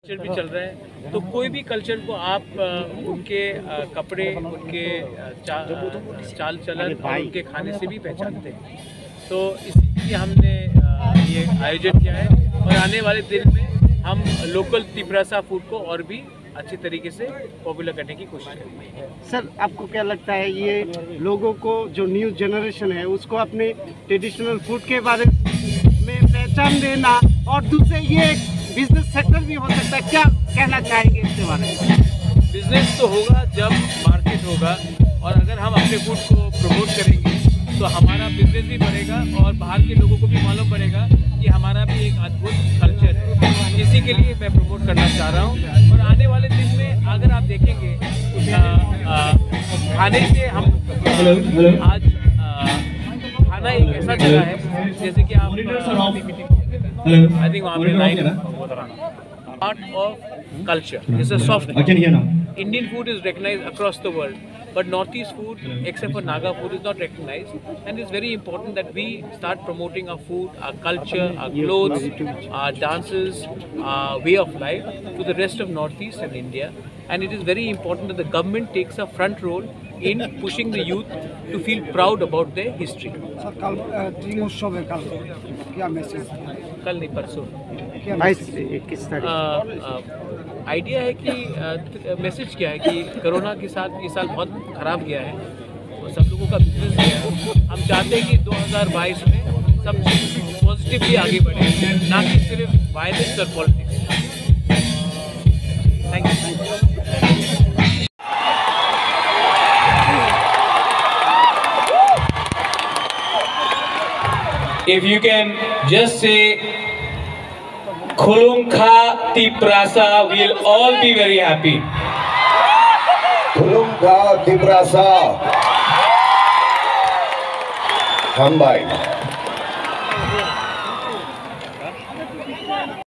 Culture भी चल रहा है, तो कोई भी कल्चर को आप उनके कपड़े, उनके चाल चलन और उनके खाने से भी पहचानते हैं। तो इसीलिए हमने ये आयोजन किया है और आने वाले दिन में हम लोकल तिपरासा फूड को और भी अच्छी तरीके से पॉपुलर करने की कोशिश करेंगे। सर, आपको क्या लगता है ये लोगों को, जो न्यू जनरेशन है, उसको अपने ट्रेडिशनल फूड के बारे में पहचान देना, और दूसरे ये बिजनेस सेक्टर भी हो सकता है, क्या कहना चाहेंगे इसके बारे में? बिजनेस तो होगा जब मार्केट होगा, और अगर हम अपने फूड को प्रमोट करेंगे तो हमारा बिजनेस भी बढ़ेगा और बाहर के लोगों को भी मालूम पड़ेगा कि हमारा भी एक अद्भुत कल्चर है। इसी के लिए मैं प्रमोट करना चाह रहा हूँ। और आने वाले दिन में अगर आप देखेंगे खाने से हम आज खाना एक ऐसा जगह है, जैसे कि आप आई थिंक वहाँ पे line part of culture is a soft Indian food is recognized across the world, but Northeast food, except for Naga food, is not recognized. And it's very important that we start promoting our food, our culture, our clothes, our dances, our way of life to the rest of Northeast and India. And it is very important that the government takes a front role in pushing the youth to feel proud about their history. Sir, कल dream उत्सव है, कल क्या message? कल नहीं, परसों। किस तरह आइडिया है कि मैसेज क्या है कि कोरोना के साथ ये साल बहुत ख़राब गया है और सब लोगों का बिजनेस गया है। हम चाहते हैं कि 2022 में सब पॉजिटिवली आगे बढ़े, ना कि सिर्फ वायलेंस और politics. Thank you. If you can just say Khulumkha Tiprasa, we'll all be very happy. Khulumkha Tiprasa. Hambai.